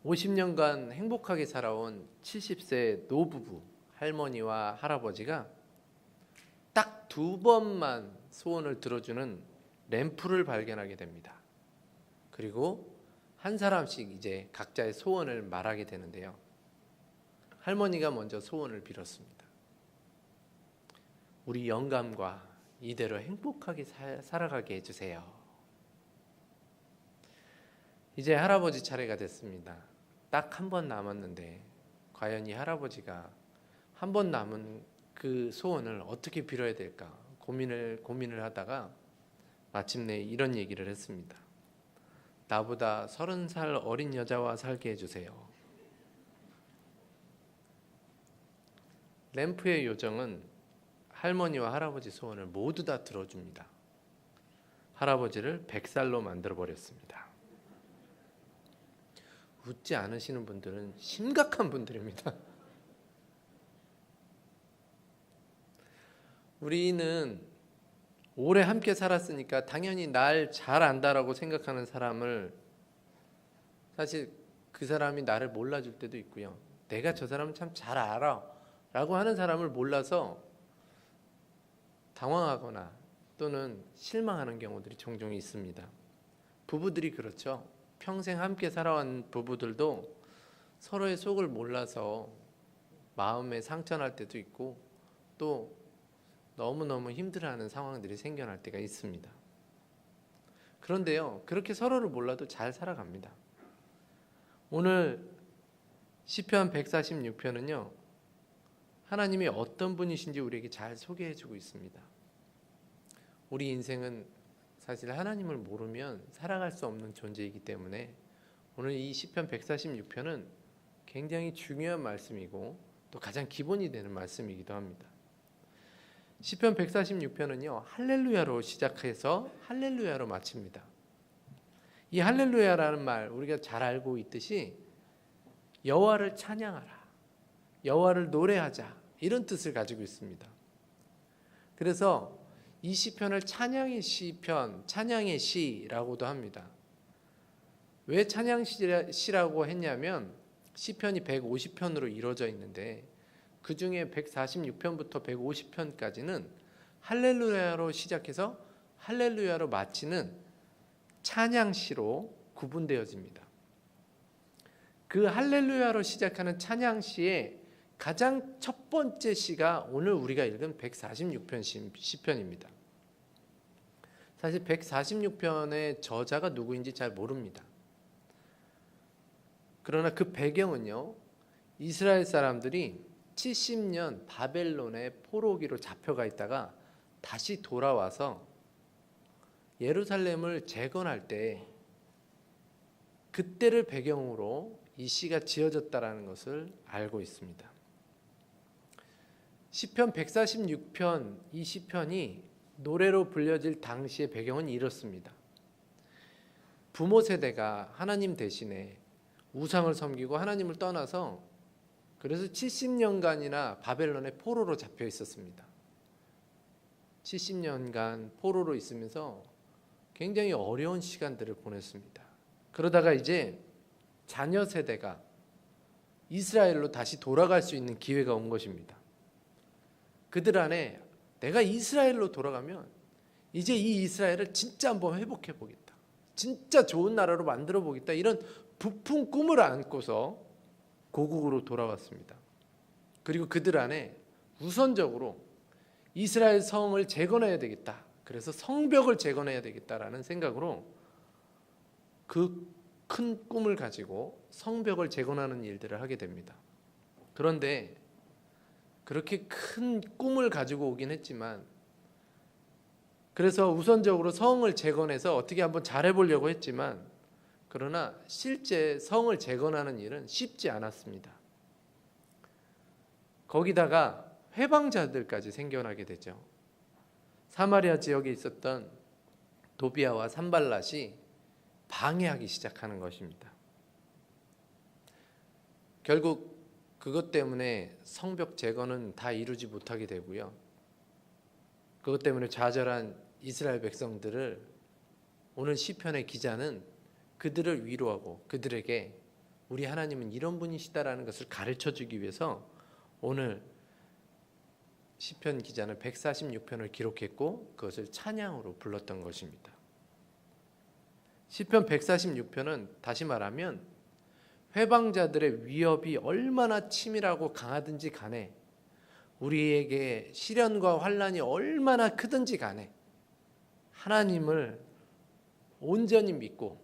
50년간 행복하게 살아온 70세 노부부 할머니와 할아버지가 딱 2번만 소원을 들어주는 램프를 발견하게 됩니다. 그리고 한 사람씩 이제 각자의 소원을 말하게 되는데요. 할머니가 먼저 소원을 빌었습니다. 우리 영감과 이대로 행복하게 살아가게 해주세요. 이제 할아버지 차례가 됐습니다. 딱 1번 남았는데 과연 이 할아버지가 1번 남은 그 소원을 어떻게 빌어야 될까 고민을 하다가 마침내 이런 얘기를 했습니다. 나보다 30살 어린 여자와 살게 해주세요. 램프의 요정은 할머니와 할아버지 소원을 모두 다 들어줍니다. 할아버지를 100살로 만들어버렸습니다. 웃지 않으시는 분들은 심각한 분들입니다. 우리는 오래 함께 살았으니까 당연히 날 잘 안다라고 생각하는 사람을, 사실 그 사람이 나를 몰라줄 때도 있고요. 내가 저 사람은 참 잘 알아 라고 하는 사람을 몰라서 당황하거나 또는 실망하는 경우들이 종종 있습니다. 부부들이 그렇죠. 평생 함께 살아온 부부들도 서로의 속을 몰라서 마음에 상처날 때도 있고 또 너무너무 힘들어하는 상황들이 생겨날 때가 있습니다. 그런데요, 그렇게 서로를 몰라도 잘 살아갑니다. 오늘 시편 146편은요, 하나님이 어떤 분이신지 우리에게 잘 소개해주고 있습니다. 우리 인생은 사실 하나님을 모르면 살아갈 수 없는 존재이기 때문에 오늘 이 시편 146편은 굉장히 중요한 말씀이고 또 가장 기본이 되는 말씀이기도 합니다. 시편 146편은요, 할렐루야로 시작해서 할렐루야로 마칩니다. 이 할렐루야라는 말 우리가 잘 알고 있듯이 여호와를 찬양하라, 여호와를 노래하자, 이런 뜻을 가지고 있습니다. 그래서 이 시편을 찬양의 시편, 찬양의 시라고도 합니다. 왜 찬양시라고 했냐면 시편이 150편으로 이루어져 있는데 그 중에 146편부터 150편까지는 할렐루야로 시작해서 할렐루야로 마치는 찬양시로 구분되어집니다. 그 할렐루야로 시작하는 찬양시의 가장 첫 번째 시가 오늘 우리가 읽은 146편 시편입니다. 사실 146편의 저자가 누구인지 잘 모릅니다. 그러나 그 배경은요, 이스라엘 사람들이 70년 바벨론의 포로기로 잡혀가 있다가 다시 돌아와서 예루살렘을 재건할 때 그때를 배경으로 이 시가 지어졌다라는 것을 알고 있습니다. 시편 146편, 이 시편이 노래로 불려질 당시의 배경은 이렇습니다. 부모 세대가 하나님 대신에 우상을 섬기고 하나님을 떠나서 그래서 70년간이나 바벨론의 포로로 잡혀 있었습니다. 70년간 포로로 있으면서 굉장히 어려운 시간들을 보냈습니다. 그러다가 이제 자녀 세대가 이스라엘로 다시 돌아갈 수 있는 기회가 온 것입니다. 그들 안에 내가 이스라엘로 돌아가면 이제 이 이스라엘을 진짜 한번 회복해 보겠다, 진짜 좋은 나라로 만들어 보겠다, 이런 부푼 꿈을 안고서 고국으로 돌아왔습니다. 그리고 그들 안에 우선적으로 이스라엘 성을 재건해야 되겠다, 그래서 성벽을 재건해야 되겠다라는 생각으로 그 큰 꿈을 가지고 성벽을 재건하는 일들을 하게 됩니다. 그런데 그렇게 큰 꿈을 가지고 오긴 했지만, 그래서 우선적으로 성을 재건해서 어떻게 한번 잘해보려고 했지만, 그러나 실제 성을 재건하는 일은 쉽지 않았습니다. 거기다가 회방자들까지 생겨나게 되죠. 사마리아 지역에 있었던 도비아와 산발랏이 방해하기 시작하는 것입니다. 결국 그것 때문에 성벽 재건은 다 이루지 못하게 되고요. 그것 때문에 좌절한 이스라엘 백성들을 오늘 시편의 기자는 그들을 위로하고 그들에게 우리 하나님은 이런 분이시다라는 것을 가르쳐 주기 위해서 오늘 시편 기자는 146편을 기록했고 그것을 찬양으로 불렀던 것입니다. 시편 146편은 다시 말하면 회방자들의 위협이 얼마나 치밀하고 강하든지 간에, 우리에게 시련과 환난이 얼마나 크든지 간에 하나님을 온전히 믿고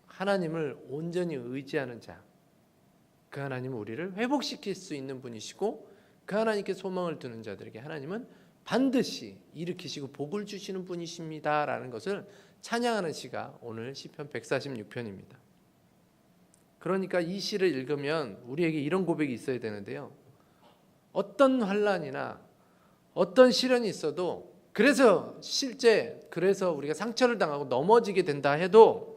하나님을 온전히 의지하는 자, 그 하나님은 우리를 회복시킬 수 있는 분이시고 그 하나님께 소망을 두는 자들에게 하나님은 반드시 일으키시고 복을 주시는 분이십니다라는 것을 찬양하는 시가 오늘 시편 146편입니다. 그러니까 이 시를 읽으면 우리에게 이런 고백이 있어야 되는데요. 어떤 환난이나 어떤 시련이 있어도, 그래서 우리가 상처를 당하고 넘어지게 된다 해도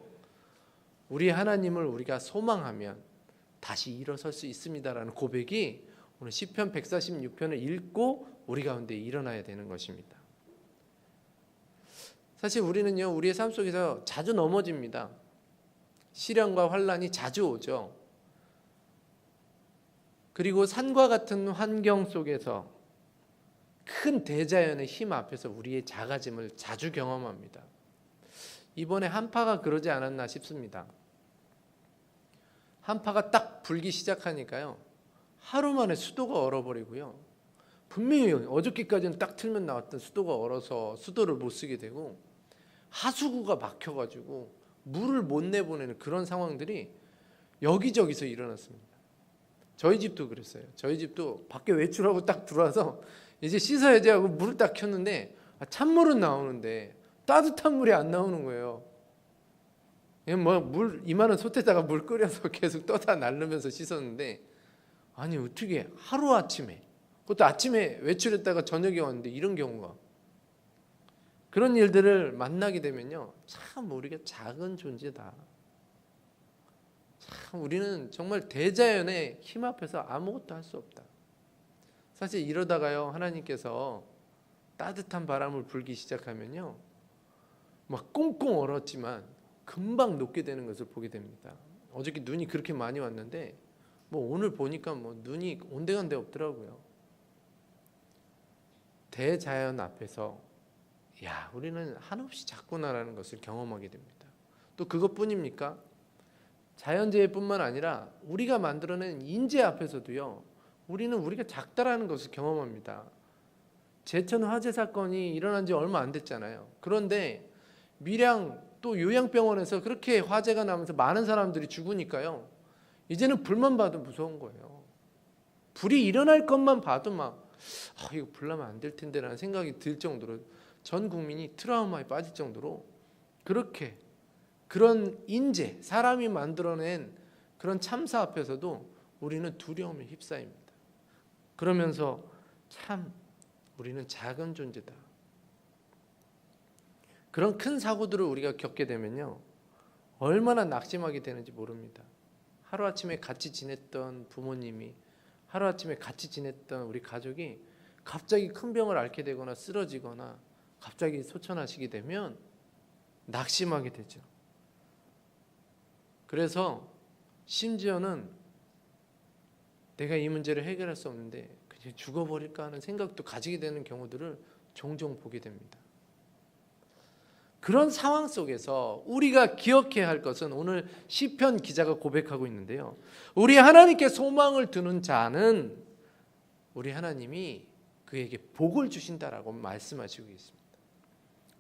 우리 하나님을 우리가 소망하면 다시 일어설 수 있습니다라는 고백이 오늘 시편 146편을 읽고 우리 가운데 일어나야 되는 것입니다. 사실 우리는요, 우리의 삶 속에서 자주 넘어집니다. 시련과 환난이 자주 오죠. 그리고 산과 같은 환경 속에서 큰 대자연의 힘 앞에서 우리의 작아짐을 자주 경험합니다. 이번에 한파가 그러지 않았나 싶습니다. 한파가 딱 불기 시작하니까요, 하루 만에 수도가 얼어버리고요, 분명히 어저께까지는 딱 틀면 나왔던 수도가 얼어서 수도를 못 쓰게 되고 하수구가 막혀가지고 물을 못 내보내는 그런 상황들이 여기저기서 일어났습니다. 저희 집도 그랬어요. 저희 집도 밖에 외출하고 딱 들어와서 이제 씻어야지 하고 물을 딱 켰는데 찬물은 나오는데 따뜻한 물이 안 나오는 거예요. 물 이만한 솥에다가 물 끓여서 계속 떠다 날르면서 씻었는데, 아니 어떻게 하루아침에, 그것도 아침에 외출했다가 저녁에 왔는데 이런 경우가, 그런 일들을 만나게 되면요, 참 우리가 작은 존재다. 참 우리는 정말 대자연의 힘 앞에서 아무것도 할 수 없다. 사실 이러다가요, 하나님께서 따뜻한 바람을 불기 시작하면요, 막 꽁꽁 얼었지만 금방 녹게 되는 것을 보게 됩니다. 어저께 눈이 그렇게 많이 왔는데 오늘 보니까 눈이 온데간데 없더라고요. 대자연 앞에서 우리는 한없이 작구나라는 것을 경험하게 됩니다. 또 그것뿐입니까? 자연재해뿐만 아니라 우리가 만들어낸 인재 앞에서도요, 우리가 작다라는 것을 경험합니다. 제천 화재 사건이 일어난 지 얼마 안 됐잖아요. 그런데 밀양 또 요양병원에서 그렇게 화재가 나면서 많은 사람들이 죽으니까요, 이제는 불만 봐도 무서운 거예요. 불이 일어날 것만 봐도 이거 불 나면 안 될 텐데라는 생각이 들 정도로 전 국민이 트라우마에 빠질 정도로 그렇게 그런 인재, 사람이 만들어낸 그런 참사 앞에서도 우리는 두려움에 휩싸입니다. 그러면서 참 우리는 작은 존재다. 그런 큰 사고들을 우리가 겪게 되면요, 얼마나 낙심하게 되는지 모릅니다. 하루아침에 같이 지냈던 부모님이, 하루아침에 같이 지냈던 우리 가족이 갑자기 큰 병을 앓게 되거나 쓰러지거나 갑자기 소천하시게 되면 낙심하게 되죠. 그래서 심지어는 내가 이 문제를 해결할 수 없는데 그냥 죽어버릴까 하는 생각도 가지게 되는 경우들을 종종 보게 됩니다. 그런 상황 속에서 우리가 기억해야 할 것은 오늘 시편 기자가 고백하고 있는데요, 우리 하나님께 소망을 두는 자는 우리 하나님이 그에게 복을 주신다라고 말씀하시고 있습니다.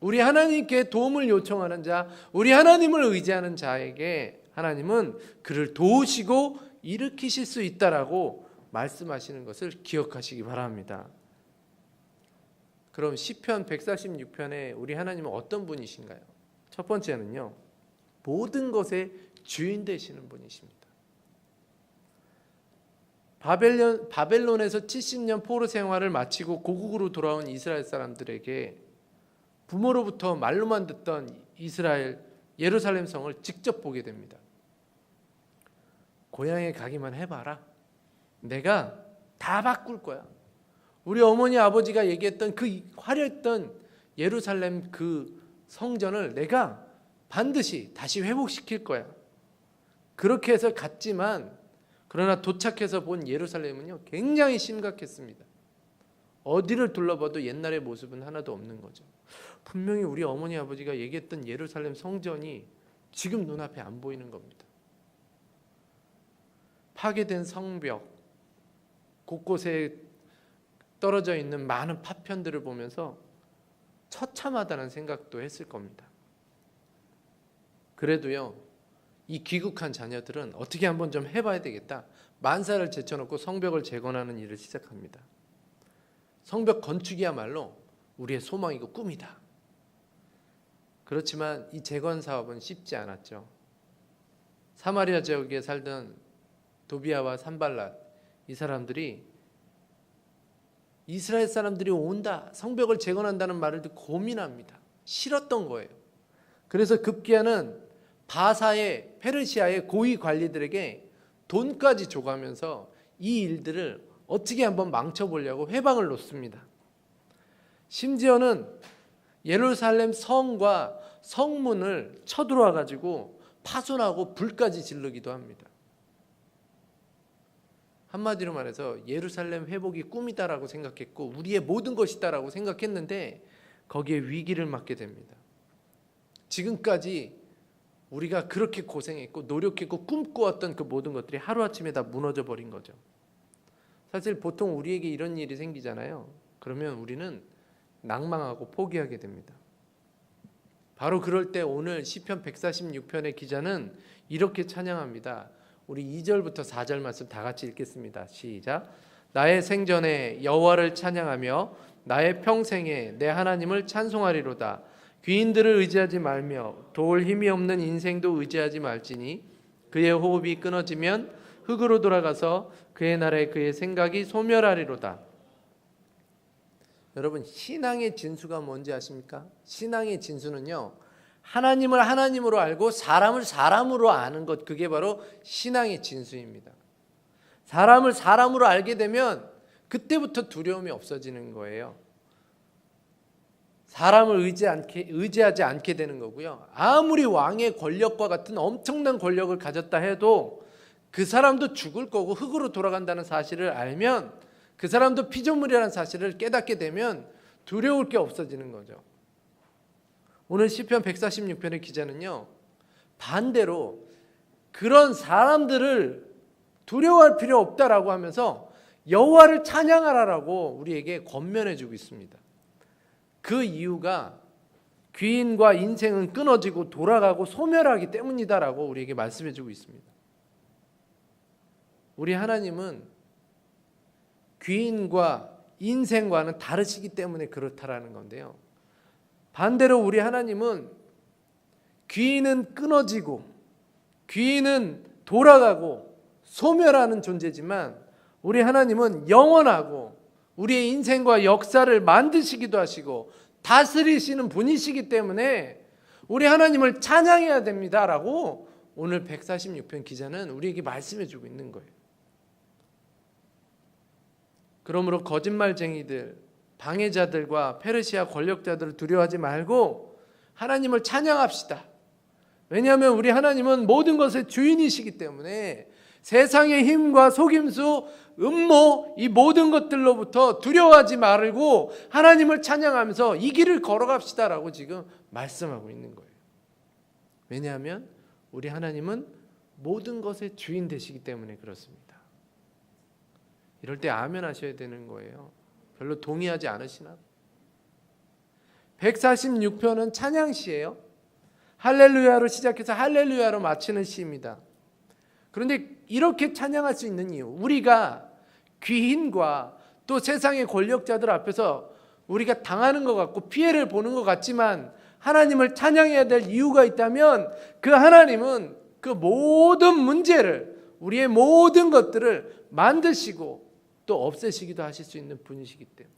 우리 하나님께 도움을 요청하는 자, 우리 하나님을 의지하는 자에게 하나님은 그를 도우시고 일으키실 수 있다라고 말씀하시는 것을 기억하시기 바랍니다. 그럼 시편 146편에 우리 하나님은 어떤 분이신가요? 첫 번째는요, 모든 것의 주인 되시는 분이십니다. 바벨론에서 70년 포로 생활을 마치고 고국으로 돌아온 이스라엘 사람들에게 부모로부터 말로만 듣던 이스라엘 예루살렘 성을 직접 보게 됩니다. 고향에 가기만 해봐라. 내가 다 바꿀 거야. 우리 어머니 아버지가 얘기했던 그 화려했던 예루살렘 그 성전을 내가 반드시 다시 회복시킬 거야. 그렇게 해서 갔지만 그러나 도착해서 본 예루살렘은요 굉장히 심각했습니다. 어디를 둘러봐도 옛날의 모습은 하나도 없는 거죠. 분명히 우리 어머니 아버지가 얘기했던 예루살렘 성전이 지금 눈앞에 안 보이는 겁니다. 파괴된 성벽, 곳곳에 떨어져 있는 많은 파편들을 보면서 처참하다는 생각도 했을 겁니다. 그래도요 이 귀국한 자녀들은 어떻게 한번 좀 해봐야 되겠다. 만사를 제쳐놓고 성벽을 재건하는 일을 시작합니다. 성벽 건축이야말로 우리의 소망이고 꿈이다. 그렇지만 이 재건 사업은 쉽지 않았죠. 사마리아 지역에 살던 도비아와 산발랏, 이 사람들이 이스라엘 사람들이 온다, 성벽을 재건한다는 말을 듣고 고민합니다. 싫었던 거예요. 그래서 급기야는 바사의 페르시아의 고위 관리들에게 돈까지 줘가면서 이 일들을 어떻게 한번 망쳐보려고 회방을 놓습니다. 심지어는 예루살렘 성과 성문을 쳐들어와 가지고 파손하고 불까지 지르기도 합니다. 한마디로 말해서 예루살렘 회복이 꿈이다라고 생각했고 우리의 모든 것이다라고 생각했는데 거기에 위기를 맞게 됩니다. 지금까지 우리가 그렇게 고생했고 노력했고 꿈꾸었던 그 모든 것들이 하루아침에 다 무너져 버린 거죠. 사실 보통 우리에게 이런 일이 생기잖아요. 그러면 우리는 낭망하고 포기하게 됩니다. 바로 그럴 때 오늘 시편 146편의 기자는 이렇게 찬양합니다. 우리 2절부터 4절 말씀 다 같이 읽겠습니다. 시작. 나의 생전에 여호와를 찬양하며 나의 평생에 내 하나님을 찬송하리로다. 귀인들을 의지하지 말며 도울 힘이 없는 인생도 의지하지 말지니 그의 호흡이 끊어지면 흙으로 돌아가서 그의 나라에 그의 생각이 소멸하리로다. 여러분 신앙의 진수가 뭔지 아십니까? 신앙의 진수는요 하나님을 하나님으로 알고 사람을 사람으로 아는 것, 그게 바로 신앙의 진수입니다. 사람을 사람으로 알게 되면 그때부터 두려움이 없어지는 거예요. 사람을 의지하지 않게 되는 거고요. 아무리 왕의 권력과 같은 엄청난 권력을 가졌다 해도 그 사람도 죽을 거고 흙으로 돌아간다는 사실을 알면, 그 사람도 피조물이라는 사실을 깨닫게 되면 두려울 게 없어지는 거죠. 오늘 시편 146편의 기자는요 반대로 그런 사람들을 두려워할 필요 없다라고 하면서 여호와를 찬양하라라고 우리에게 권면해 주고 있습니다. 그 이유가 귀인과 인생은 끊어지고 돌아가고 소멸하기 때문이다라고 우리에게 말씀해 주고 있습니다. 우리 하나님은 귀인과 인생과는 다르시기 때문에 그렇다라는 건데요. 반대로 우리 하나님은 귀인은 끊어지고 귀인은 돌아가고 소멸하는 존재지만 우리 하나님은 영원하고 우리의 인생과 역사를 만드시기도 하시고 다스리시는 분이시기 때문에 우리 하나님을 찬양해야 됩니다라고 오늘 146편 기자는 우리에게 말씀해 주고 있는 거예요. 그러므로 거짓말쟁이들, 방해자들과 페르시아 권력자들을 두려워하지 말고 하나님을 찬양합시다. 왜냐하면 우리 하나님은 모든 것의 주인이시기 때문에 세상의 힘과 속임수, 음모, 이 모든 것들로부터 두려워하지 말고 하나님을 찬양하면서 이 길을 걸어갑시다라고 지금 말씀하고 있는 거예요. 왜냐하면 우리 하나님은 모든 것의 주인 되시기 때문에 그렇습니다. 이럴 때 아멘 하셔야 되는 거예요. 별로 동의하지 않으시나? 146편은 찬양시예요. 할렐루야로 시작해서 할렐루야로 마치는 시입니다. 그런데 이렇게 찬양할 수 있는 이유, 우리가 귀인과 또 세상의 권력자들 앞에서 우리가 당하는 것 같고 피해를 보는 것 같지만 하나님을 찬양해야 될 이유가 있다면 그 하나님은 그 모든 문제를, 우리의 모든 것들을 만드시고 또 없애시기도 하실 수 있는 분이시기 때문에.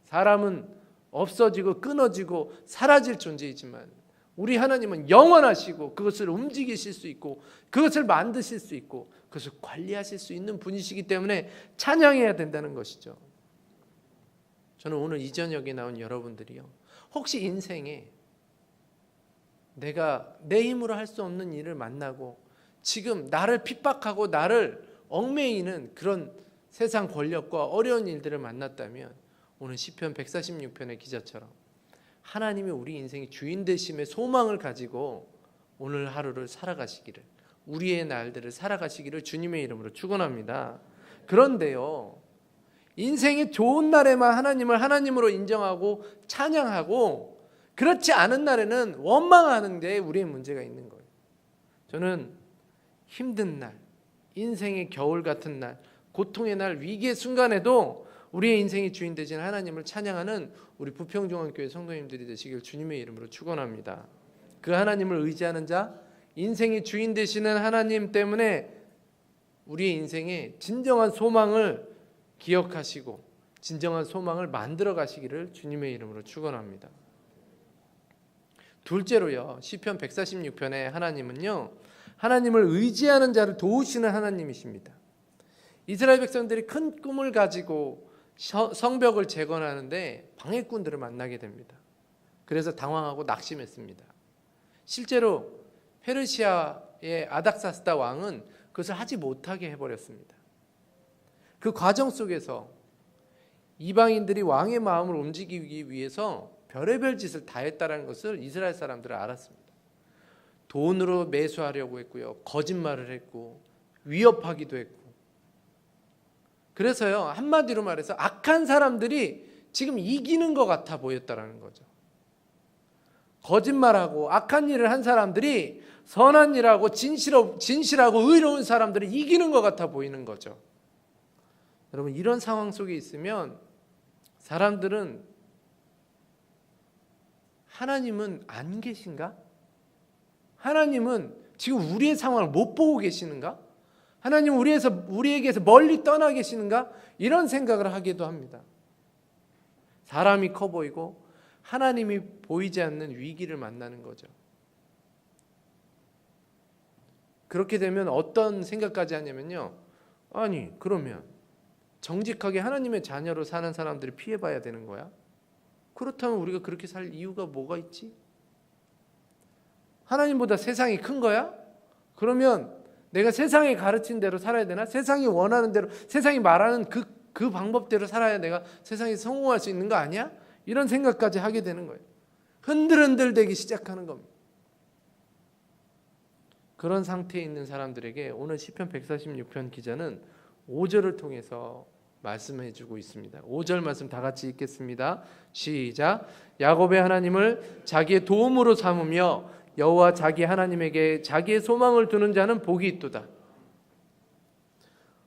사람은 없어지고 끊어지고 사라질 존재이지만 우리 하나님은 영원하시고 그것을 움직이실 수 있고 그것을 만드실 수 있고 그것을 관리하실 수 있는 분이시기 때문에 찬양해야 된다는 것이죠. 저는 오늘 이 저녁에 나온 여러분들이요, 혹시 인생에 내가 내 힘으로 할 수 없는 일을 만나고 지금 나를 핍박하고 나를 얽매이는 그런 세상 권력과 어려운 일들을 만났다면 오늘 시편 146편의 기자처럼 하나님이 우리 인생의 주인 되심의 소망을 가지고 오늘 하루를 살아가시기를, 우리의 날들을 살아가시기를 주님의 이름으로 축원합니다. 그런데요, 인생의 좋은 날에만 하나님을 하나님으로 인정하고 찬양하고 그렇지 않은 날에는 원망하는 데 우리의 문제가 있는 거예요. 저는 힘든 날, 인생의 겨울 같은 날, 고통의 날, 위기의 순간에도 우리의 인생의 주인 되신 하나님을 찬양하는 우리 부평중앙교회 성도님들이 되시길 주님의 이름으로 축원합니다. 그 하나님을 의지하는 자, 인생의 주인 되시는 하나님 때문에 우리의 인생의 진정한 소망을 기억하시고 진정한 소망을 만들어 가시기를 주님의 이름으로 축원합니다. 둘째로요, 시편 146편의 하나님은요, 하나님을 의지하는 자를 도우시는 하나님이십니다. 이스라엘 백성들이 큰 꿈을 가지고 성벽을 재건하는데 방해꾼들을 만나게 됩니다. 그래서 당황하고 낙심했습니다. 실제로 페르시아의 아닥사스다 왕은 그것을 하지 못하게 해버렸습니다. 그 과정 속에서 이방인들이 왕의 마음을 움직이기 위해서 별의별 짓을 다 했다는 것을 이스라엘 사람들은 알았습니다. 돈으로 매수하려고 했고요, 거짓말을 했고 위협하기도 했고, 그래서요, 한마디로 말해서 악한 사람들이 지금 이기는 것 같아 보였다는 거죠. 거짓말하고 악한 일을 한 사람들이 선한 일하고 진실하고 의로운 사람들이 이기는 것 같아 보이는 거죠. 여러분, 이런 상황 속에 있으면 사람들은 하나님은 안 계신가? 하나님은 지금 우리의 상황을 못 보고 계시는가? 하나님 우리에게서 멀리 떠나 계시는가? 이런 생각을 하기도 합니다. 사람이 커 보이고 하나님이 보이지 않는 위기를 만나는 거죠. 그렇게 되면 어떤 생각까지 하냐면요, 아니 그러면 정직하게 하나님의 자녀로 사는 사람들이 피해봐야 되는 거야? 그렇다면 우리가 그렇게 살 이유가 뭐가 있지? 하나님보다 세상이 큰 거야? 그러면 내가 세상이 가르친 대로 살아야 되나? 세상이 원하는 대로, 세상이 말하는 그 방법대로 살아야 내가 세상에 성공할 수 있는 거 아니야? 이런 생각까지 하게 되는 거예요. 흔들흔들되기 시작하는 겁니다. 그런 상태에 있는 사람들에게 오늘 시편 146편 기자는 5절을 통해서 말씀해 주고 있습니다. 5절 말씀 다 같이 읽겠습니다. 시작. 야곱의 하나님을 자기의 도움으로 삼으며 여호와 자기 하나님에게 자기의 소망을 두는 자는 복이 있도다.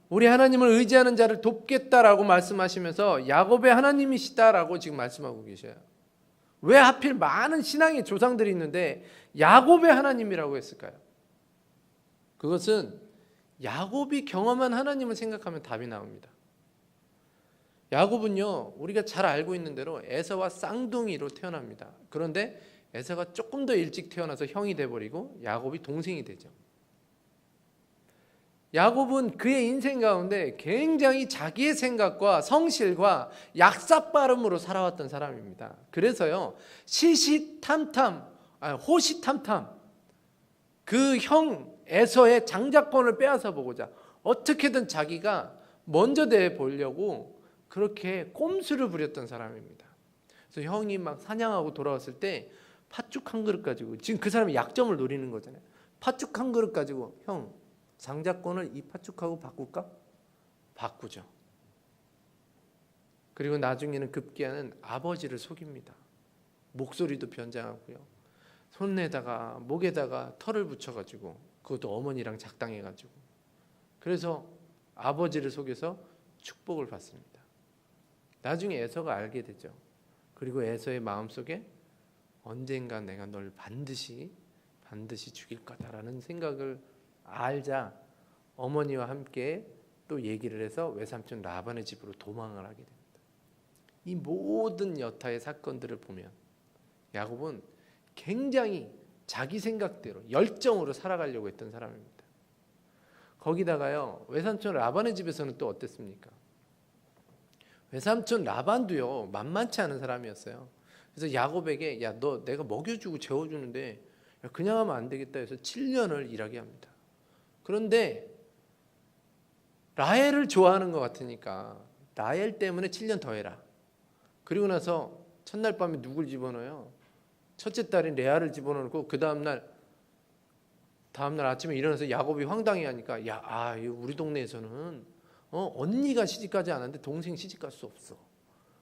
우리 하나님을 의지하는 자를 돕겠다라고 말씀하시면서 야곱의 하나님이시다라고 지금 말씀하고 계셔요. 왜 하필 많은 신앙의 조상들이 있는데 야곱의 하나님이라고 했을까요? 그것은 야곱이 경험한 하나님을 생각하면 답이 나옵니다. 야곱은요, 우리가 잘 알고 있는 대로 에서와 쌍둥이로 태어납니다. 그런데 에서가 조금 더 일찍 태어나서 형이 돼버리고 야곱이 동생이 되죠. 야곱은 그의 인생 가운데 굉장히 자기의 생각과 성실과 약삭빠름으로 살아왔던 사람입니다. 그래서요, 호시탐탐 그 형 에서의 장자권을 빼앗아 보고자 어떻게든 자기가 먼저 돼 보려고 그렇게 꼼수를 부렸던 사람입니다. 그래서 형이 막 사냥하고 돌아왔을 때 팥죽 한 그릇 가지고, 지금 그 사람이 약점을 노리는 거잖아요. 팥죽 한 그릇 가지고, 형 장자권을 이 팥죽하고 바꿀까? 바꾸죠. 그리고 나중에는 급기야는 아버지를 속입니다. 목소리도 변장하고요, 손에다가 목에다가 털을 붙여가지고, 그것도 어머니랑 작당해가지고, 그래서 아버지를 속여서 축복을 받습니다. 나중에 에서가 알게 되죠. 그리고 에서의 마음속에 언젠가 내가 널 반드시 죽일 거다라는 생각을 알자 어머니와 함께 또 얘기를 해서 외삼촌 라반의 집으로 도망을 하게 됩니다. 이 모든 여타의 사건들을 보면 야곱은 굉장히 자기 생각대로 열정으로 살아가려고 했던 사람입니다. 거기다가요, 외삼촌 라반의 집에서는 또 어땠습니까? 외삼촌 라반도요, 만만치 않은 사람이었어요. 그래서 야곱에게, 야, 너 내가 먹여주고 재워주는데 그냥 하면 안 되겠다 해서 7년을 일하게 합니다. 그런데 라헬을 좋아하는 것 같으니까 라헬 때문에 7년 더 해라. 그리고 나서 첫날 밤에 누굴 집어넣어요? 첫째 딸인 레아를 집어넣고 그 다음날 아침에 일어나서 야곱이 황당해하니까 우리 동네에서는 언니가 시집가지 않았는데 동생 시집갈 수 없어.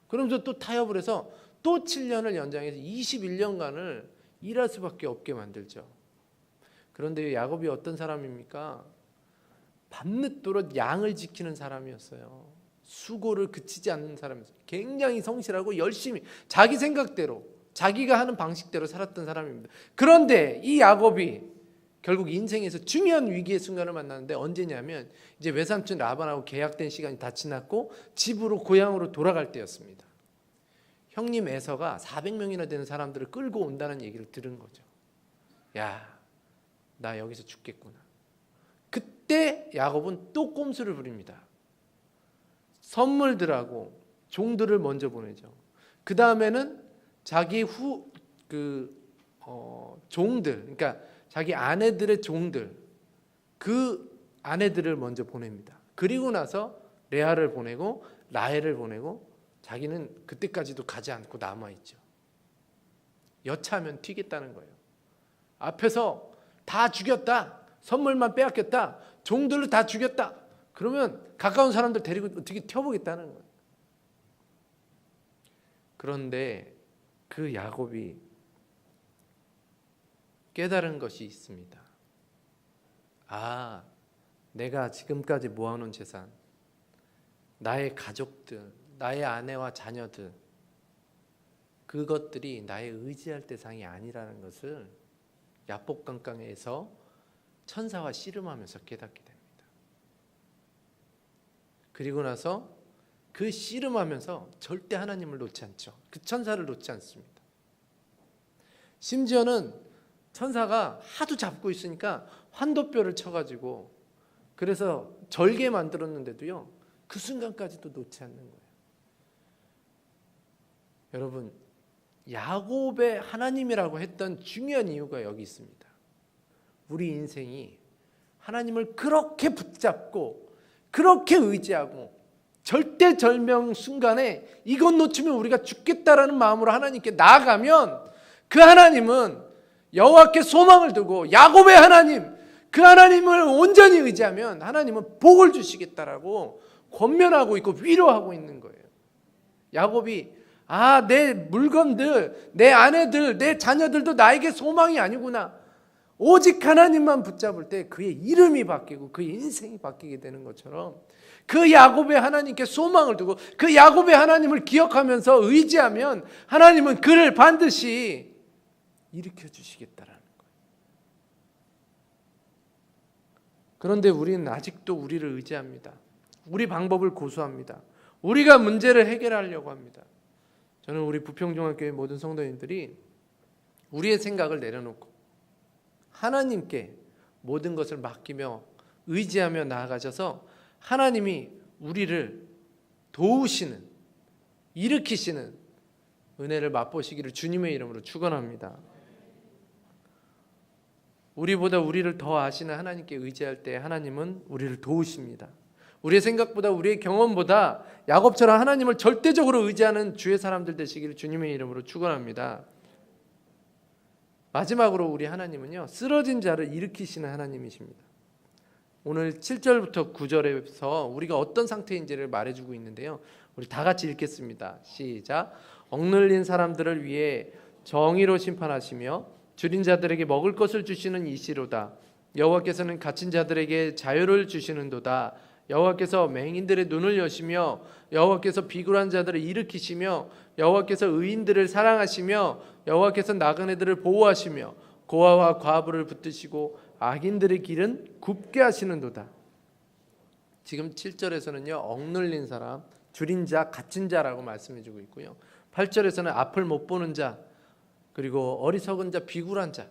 그러면서 또 타협을 해서 또 7년을 연장해서 21년간을 일할 수밖에 없게 만들죠. 그런데 야곱이 어떤 사람입니까? 밤늦도록 양을 지키는 사람이었어요. 수고를 그치지 않는 사람이었어요. 굉장히 성실하고 열심히 자기 생각대로 자기가 하는 방식대로 살았던 사람입니다. 그런데 이 야곱이 결국 인생에서 중요한 위기의 순간을 만났는데 언제냐면 이제 외삼촌 라반하고 계약된 시간이 다 지났고 집으로 고향으로 돌아갈 때였습니다. 형님 에서가 400명이나 되는 사람들을 끌고 온다는 얘기를 들은 거죠. 야, 나 여기서 죽겠구나. 그때 야곱은 또 꼼수를 부립니다. 선물들하고 종들을 먼저 보내죠. 그 다음에는 자기 종들, 그러니까 자기 아내들의 종들, 그 아내들을 먼저 보냅니다. 그리고 나서 레아를 보내고 라헬을 보내고 자기는 그때까지도 가지 않고 남아있죠. 여차하면 튀겠다는 거예요. 앞에서 다 죽였다, 선물만 빼앗겼다, 종들을 다 죽였다, 그러면 가까운 사람들 데리고 어떻게 튀어보겠다는 거예요. 그런데 그 야곱이 깨달은 것이 있습니다. 내가 지금까지 모아놓은 재산, 나의 가족들, 나의 아내와 자녀들, 그것들이 나의 의지할 대상이 아니라는 것을 야복강강에서 천사와 씨름하면서 깨닫게 됩니다. 그리고 나서 그 씨름하면서 절대 하나님을 놓지 않죠. 그 천사를 놓지 않습니다. 심지어는 천사가 하도 잡고 있으니까 환도뼈를 쳐가지고 그래서 절개 만들었는데도요, 그 순간까지도 놓지 않는 거예요. 여러분, 야곱의 하나님이라고 했던 중요한 이유가 여기 있습니다. 우리 인생이 하나님을 그렇게 붙잡고 그렇게 의지하고 절대절명 순간에 이것 놓치면 우리가 죽겠다라는 마음으로 하나님께 나아가면 그 하나님은 여호와께 소망을 두고 야곱의 하나님, 그 하나님을 온전히 의지하면 하나님은 복을 주시겠다라고 권면하고 있고 위로하고 있는 거예요. 야곱이 내 물건들, 내 아내들, 내 자녀들도 나에게 소망이 아니구나. 오직 하나님만 붙잡을 때 그의 이름이 바뀌고 그의 인생이 바뀌게 되는 것처럼 그 야곱의 하나님께 소망을 두고 그 야곱의 하나님을 기억하면서 의지하면 하나님은 그를 반드시 일으켜 주시겠다라는 거예요. 그런데 우리는 아직도 우리를 의지합니다. 우리 방법을 고수합니다. 우리가 문제를 해결하려고 합니다. 저는 우리 부평중앙교회 모든 성도님들이 우리의 생각을 내려놓고 하나님께 모든 것을 맡기며 의지하며 나아가셔서 하나님이 우리를 도우시는, 일으키시는 은혜를 맛보시기를 주님의 이름으로 축원합니다. 우리보다 우리를 더 아시는 하나님께 의지할 때 하나님은 우리를 도우십니다. 우리의 생각보다 우리의 경험보다 야곱처럼 하나님을 절대적으로 의지하는 주의 사람들 되시기를 주님의 이름으로 축원합니다. 마지막으로 우리 하나님은요, 쓰러진 자를 일으키시는 하나님이십니다. 오늘 7절부터 9절에서 우리가 어떤 상태인지를 말해주고 있는데요, 우리 다 같이 읽겠습니다. 시작. 억눌린 사람들을 위해 정의로 심판하시며 줄인 자들에게 먹을 것을 주시는 이시로다. 여호와께서는 갇힌 자들에게 자유를 주시는도다. 여호와께서 맹인들의 눈을 여시며 여호와께서 비굴한 자들을 일으키시며 여호와께서 의인들을 사랑하시며 여호와께서 나그네들을 보호하시며 고아와 과부를 붙드시고 악인들의 길은 굽게 하시는도다. 지금 7절에서는요, 억눌린 사람, 줄인 자, 갇힌 자라고 말씀해주고 있고요, 8절에서는 앞을 못 보는 자, 그리고 어리석은 자, 비굴한 자,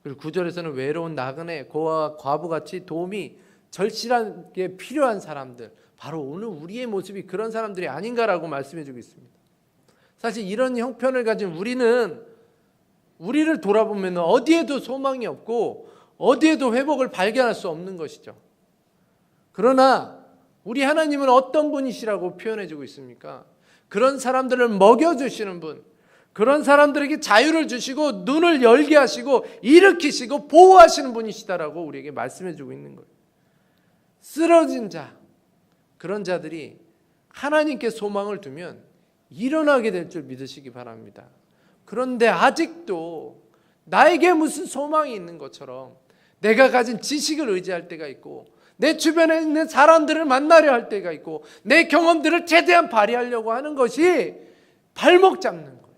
그리고 9절에서는 외로운 나그네, 고아와 과부같이 도움이 절실하게 필요한 사람들, 바로 오늘 우리의 모습이 그런 사람들이 아닌가라고 말씀해주고 있습니다. 사실 이런 형편을 가진 우리는 우리를 돌아보면 어디에도 소망이 없고 어디에도 회복을 발견할 수 없는 것이죠. 그러나 우리 하나님은 어떤 분이시라고 표현해주고 있습니까? 그런 사람들을 먹여주시는 분, 그런 사람들에게 자유를 주시고 눈을 열게 하시고 일으키시고 보호하시는 분이시다라고 우리에게 말씀해주고 있는 거예요. 쓰러진 자, 그런 자들이 하나님께 소망을 두면 일어나게 될 줄 믿으시기 바랍니다. 그런데 아직도 나에게 무슨 소망이 있는 것처럼 내가 가진 지식을 의지할 때가 있고 내 주변에 있는 사람들을 만나려 할 때가 있고 내 경험들을 최대한 발휘하려고 하는 것이 발목 잡는 거예요.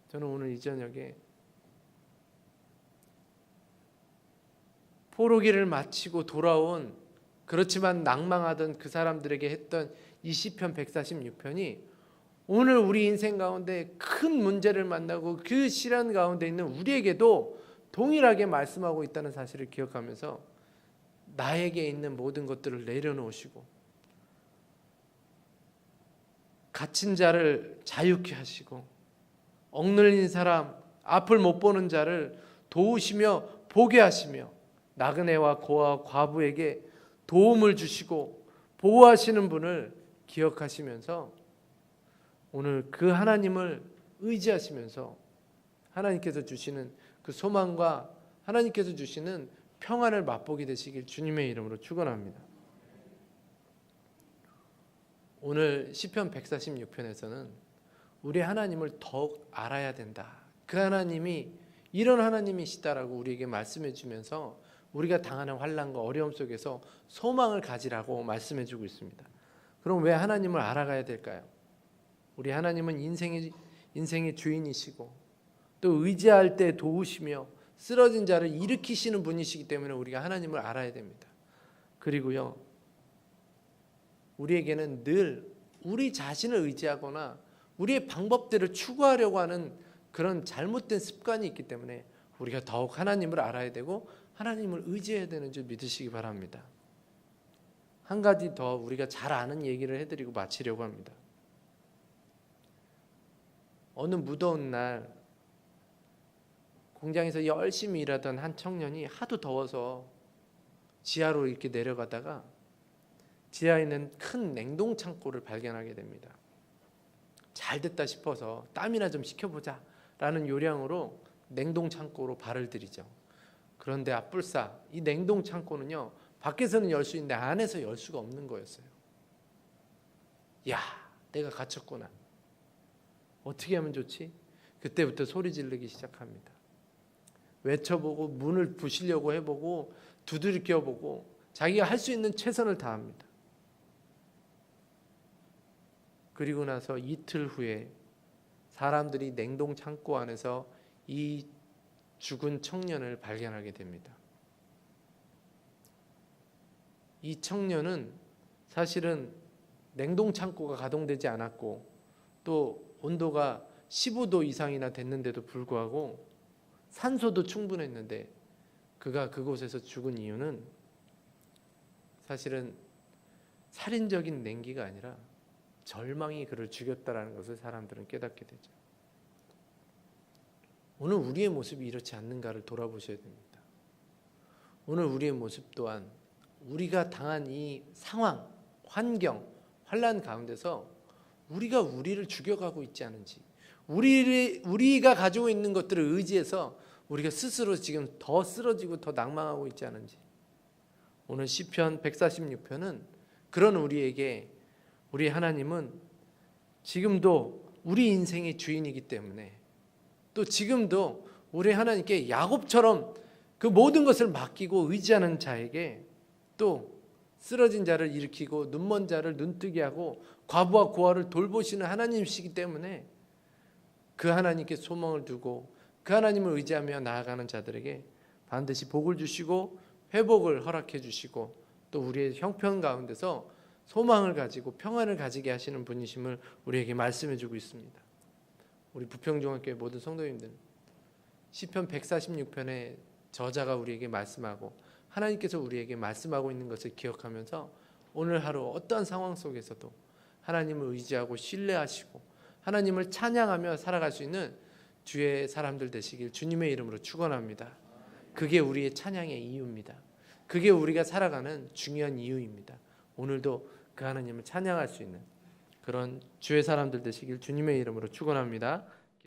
저는 오늘 이 저녁에 포로기를 마치고 돌아온 그렇지만 낭망하던 그 사람들에게 했던 이 시편 146편이 오늘 우리 인생 가운데 큰 문제를 만나고 그 시련 가운데 있는 우리에게도 동일하게 말씀하고 있다는 사실을 기억하면서 나에게 있는 모든 것들을 내려놓으시고 갇힌 자를 자유케 하시고 억눌린 사람, 앞을 못 보는 자를 도우시며 보게 하시며 나그네와 고아와 과부에게 도움을 주시고 보호하시는 분을 기억하시면서 오늘 그 하나님을 의지하시면서 하나님께서 주시는 그 소망과 하나님께서 주시는 평안을 맛보게 되시길 주님의 이름으로 축원합니다. 오늘 시편 146편에서는 우리 하나님을 더욱 알아야 된다. 그 하나님이 이런 하나님이시다라고 우리에게 말씀해 주면서 우리가 당하는 환난과 어려움 속에서 소망을 가지라고 말씀해 주고 있습니다. 그럼 왜 하나님을 알아가야 될까요? 우리 하나님은 인생의 주인이시고 또 의지할 때 도우시며 쓰러진 자를 일으키시는 분이시기 때문에 우리가 하나님을 알아야 됩니다. 그리고요, 우리에게는 늘 우리 자신을 의지하거나 우리의 방법대로 추구하려고 하는 그런 잘못된 습관이 있기 때문에 우리가 더욱 하나님을 알아야 되고 하나님을 의지해야 되는 줄 믿으시기 바랍니다. 한 가지 더 우리가 잘 아는 얘기를 해드리고 마치려고 합니다. 어느 무더운 날 공장에서 열심히 일하던 한 청년이 하도 더워서 지하로 이렇게 내려가다가 지하에 있는 큰 냉동 창고를 발견하게 됩니다. 잘 됐다 싶어서 땀이나 좀 식혀보자 라는 요량으로 냉동 창고로 발을 들이죠. 그런데 앞불싸 이 냉동 창고는요, 밖에서는 열 수 있는데 안에서 열 수가 없는 거였어요. 야, 내가 갇혔구나. 어떻게 하면 좋지? 그때부터 소리 지르기 시작합니다. 외쳐보고 문을 부시려고 해보고 두들겨보고 자기가 할 수 있는 최선을 다합니다. 그리고 나서 이틀 후에 사람들이 냉동 창고 안에서 이 죽은 청년을 발견하게 됩니다. 이 청년은 사실은 냉동 창고가 가동되지 않았고 또 온도가 15도 이상이나 됐는데도 불구하고 산소도 충분했는데 그가 그곳에서 죽은 이유는 사실은 살인적인 냉기가 아니라 절망이 그를 죽였다라는 것을 사람들은 깨닫게 되죠. 오늘 우리의 모습이 이렇지 않는가를 돌아보셔야 됩니다. 오늘 우리의 모습 또한 우리가 당한 이 상황, 환경, 환난 가운데서 우리가 우리를 죽여가고 있지 않은지, 우리가 가지고 있는 것들을 의지해서 우리가 스스로 지금 더 쓰러지고 더 낭망하고 있지 않은지, 오늘 시편 146편은 그런 우리에게 우리 하나님은 지금도 우리 인생의 주인이기 때문에 또 지금도 우리 하나님께 야곱처럼 그 모든 것을 맡기고 의지하는 자에게 또 쓰러진 자를 일으키고 눈먼 자를 눈뜨게 하고 과부와 고아를 돌보시는 하나님이시기 때문에 그 하나님께 소망을 두고 그 하나님을 의지하며 나아가는 자들에게 반드시 복을 주시고 회복을 허락해 주시고 또 우리의 형편 가운데서 소망을 가지고 평안을 가지게 하시는 분이심을 우리에게 말씀해 주고 있습니다. 우리 부평중학교의 모든 성도님들, 시편 146편의 저자가 우리에게 말씀하고 하나님께서 우리에게 말씀하고 있는 것을 기억하면서 오늘 하루 어떠한 상황 속에서도 하나님을 의지하고 신뢰하시고 하나님을 찬양하며 살아갈 수 있는 주의 사람들 되시길 주님의 이름으로 축원합니다. 그게 우리의 찬양의 이유입니다. 그게 우리가 살아가는 중요한 이유입니다. 오늘도 그 하나님을 찬양할 수 있는 그런 주의 사람들 되시길 주님의 이름으로 축원합니다.